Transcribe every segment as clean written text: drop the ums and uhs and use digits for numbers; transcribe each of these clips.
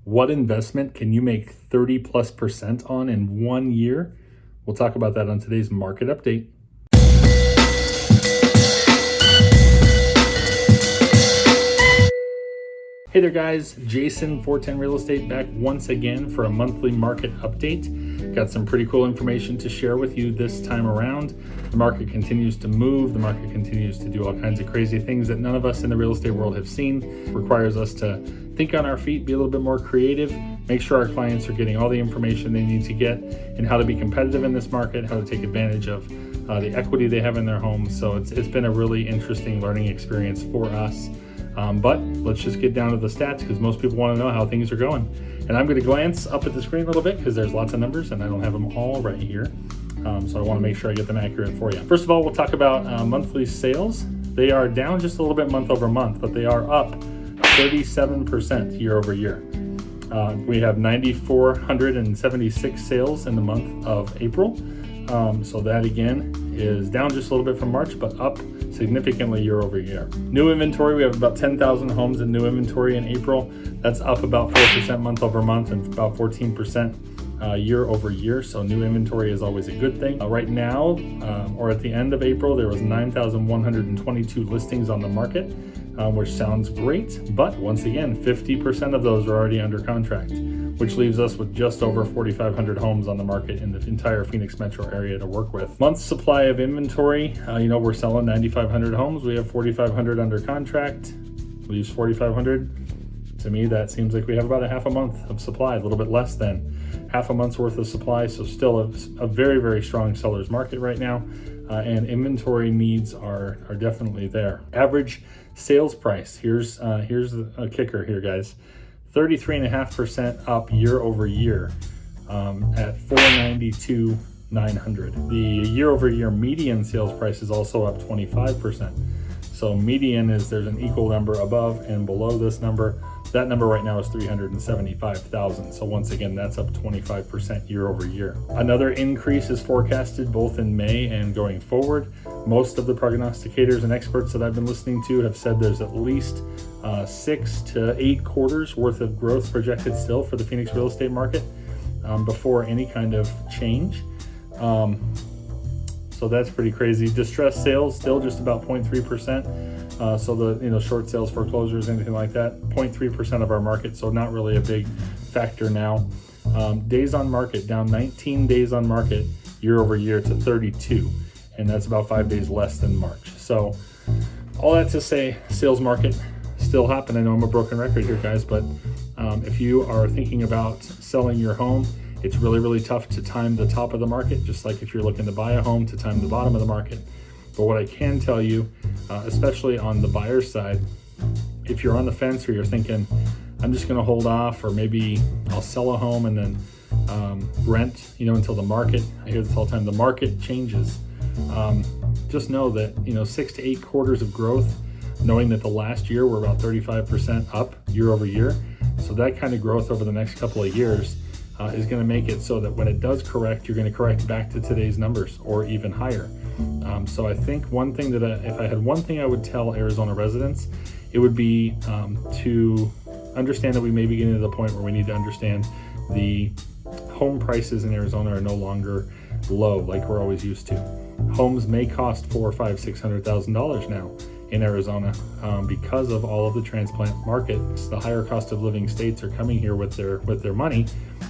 What investment can you make 30+% on in 1 year? We'll talk about that on today's market update. Hey there guys, Jason 410 Real Estate back once again for a monthly market update. Got some pretty cool information to share with you this time around. The market continues to move. The market continues to do all kinds of crazy things that none of us in the real estate world have seen. It requires us to think on our feet, be a little bit more creative, make sure our clients are getting all the information they need to get and how to be competitive in this market, how to take advantage of the equity they have in their homes. So it's been a really interesting learning experience for us. But let's just get down to the stats because most people want to know how things are going. And I'm going to glance up at the screen a little bit because there's lots of numbers and I don't have them all right here. So I want to make sure I get them accurate for you. First of all, we'll talk about monthly sales. They are down just a little bit month over month, but they are up 37% year over year. We have 9,476 sales in the month of April. So that again is down just a little bit from March, but up significantly year over year. New inventory, we have about 10,000 homes in new inventory in April. That's up about 4% month over month and about 14% year over year. So new inventory is always a good thing. Right now, or at the end of April, there was 9,122 listings on the market, which sounds great. But once again, 50% of those are already under contract, which leaves us with just over 4,500 homes on the market in the entire Phoenix metro area to work with. Month supply of inventory, we're selling 9,500 homes. We have 4,500 under contract. Leaves 4,500. To me, that seems like we have about a half a month of supply, a little bit less than half a month's worth of supply. So still a very, very strong seller's market right now. And inventory needs are definitely there. Average sales price, here's a kicker here, guys. 33.5% up year over year at $492,900. The year over year median sales price is also up 25%. So median is there's an equal number above and below this number. That number right now is 375,000. So once again, that's up 25% year over year. Another increase is forecasted both in May and going forward. Most of the prognosticators and experts that I've been listening to have said there's at least 6 to 8 quarters worth of growth projected still for the Phoenix real estate market before any kind of change. So that's pretty crazy. Distressed sales still just about 0.3%. So the short sales, foreclosures, anything like that, 0.3% of our market. So not really a big factor now. Days on market down 19 days on market year over year to 32, and that's about 5 days less than March. So all that to say, sales market still hot. And I know I'm a broken record here, guys, but if you are thinking about selling your home, it's really, really tough to time the top of the market, just like if you're looking to buy a home to time the bottom of the market. But what I can tell you, especially on the buyer's side, if you're on the fence or you're thinking, I'm just going to hold off, or maybe I'll sell a home and then rent, until the market, I hear this all the time, the market changes. Just know that, 6 to 8 quarters of growth, knowing that the last year we're about 35% up year over year. So that kind of growth over the next couple of years is going to make it so that when it does correct, you're going to correct back to today's numbers or even higher. So I think one thing that if I had one thing I would tell Arizona residents, it would be to understand that we may be getting to the point where we need to understand the home prices in Arizona are no longer low like we're always used to. Homes may cost $400,000, $500,000, $600,000 now in Arizona because of all of the transplant markets. The higher cost of living states are coming here with their money.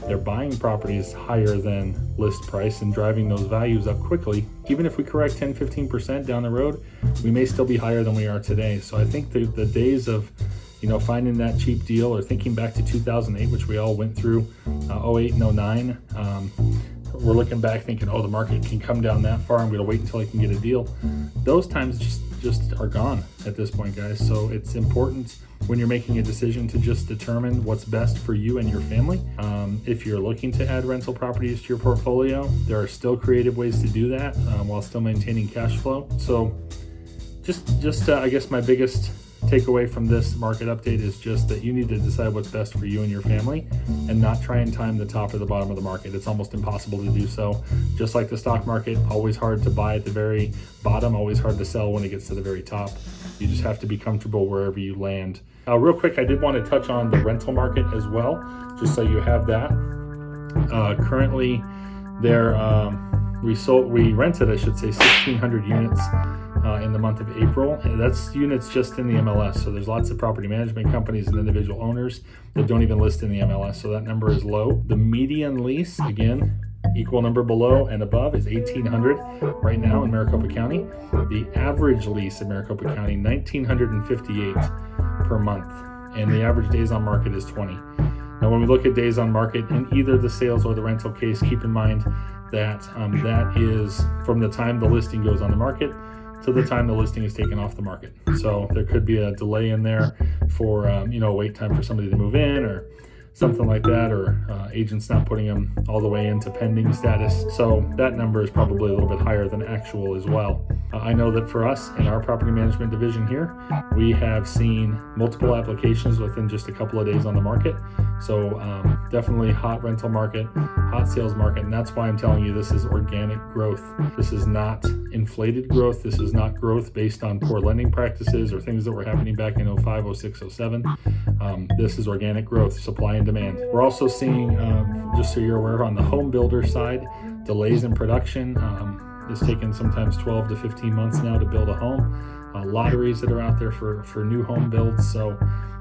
They're buying properties higher than list price and driving those values up quickly. Even if we correct 10, 15% down the road, we may still be higher than we are today. So I think the days of finding that cheap deal, or thinking back to 2008, which we all went through, 08 and 09, we're looking back thinking, the market can come down that far, I'm going to wait until I can get a deal. Those times just are gone at this point, guys. So it's important when you're making a decision to just determine what's best for you and your family. If you're looking to add rental properties to your portfolio, there are still creative ways to do that while still maintaining cash flow. So just I guess my biggest takeaway from this market update is just that you need to decide what's best for you and your family and not try and time the top or the bottom of the market. It's almost impossible to do so. Just like the stock market, always hard to buy at the very bottom, always hard to sell when it gets to the very top. You just have to be comfortable wherever you land. Real quick, I did want to touch on the rental market as well, just so you have that. Currently, we rented, I should say, 1,600 units in the month of April. And that's units just in the MLS. So there's lots of property management companies and individual owners that don't even list in the MLS. So that number is low. The median lease, again, equal number below and above, is 1,800 right now in Maricopa County. The average lease in Maricopa County, 1,958 per month. And the average days on market is 20. Now, when we look at days on market in either the sales or the rental case, keep in mind that that is from the time the listing goes on the market to the time the listing is taken off the market. So there could be a delay in there for wait time for somebody to move in or something like that, or agents not putting them all the way into pending status. So that number is probably a little bit higher than actual as well. I know that for us in our property management division here, we have seen multiple applications within just a couple of days on the market. So definitely hot rental market, hot sales market. And that's why I'm telling you this is organic growth. This is not inflated growth. This is not growth based on poor lending practices or things that were happening back in 05, 06, 07. This is organic growth, supply and demand. We're also seeing, just so you're aware, on the home builder side, delays in production. It's taken sometimes 12 to 15 months now to build a home. Lotteries that are out there for new home builds. So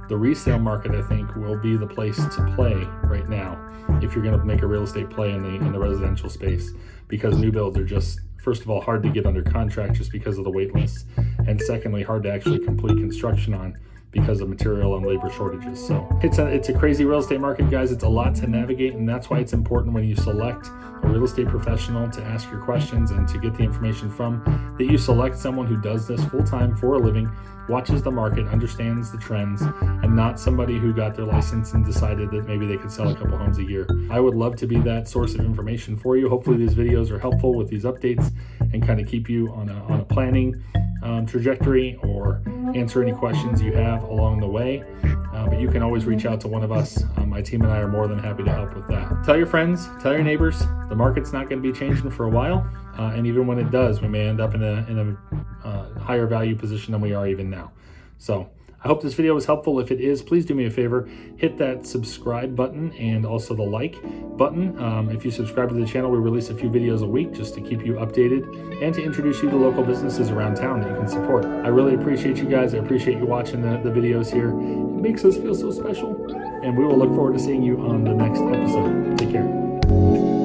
the resale market, I think, will be the place to play right now if you're going to make a real estate play in the residential space, because new builds are just, first of all, hard to get under contract just because of the wait lists, and secondly, hard to actually complete construction on because of material and labor shortages. So it's a crazy real estate market, guys. It's a lot to navigate, and that's why it's important when you select a real estate professional to ask your questions and to get the information from, that you select someone who does this full-time for a living, watches the market, understands the trends, and not somebody who got their license and decided that maybe they could sell a couple homes a year. I would love to be that source of information for you. Hopefully these videos are helpful with these updates and kind of keep you on a planning trajectory, or answer any questions you have along the way. But you can always reach out to one of us. My team and I are more than happy to help with that. Tell your friends, tell your neighbors, the market's not going to be changing for a while. And even when it does, we may end up in a higher value position than we are even now. So I hope this video was helpful. If it is, please do me a favor, hit that subscribe button and also the like button. If you subscribe to the channel, we release a few videos a week just to keep you updated and to introduce you to local businesses around town that you can support. I really appreciate you guys. I appreciate you watching the videos here. It makes us feel so special. And we will look forward to seeing you on the next episode. Take care.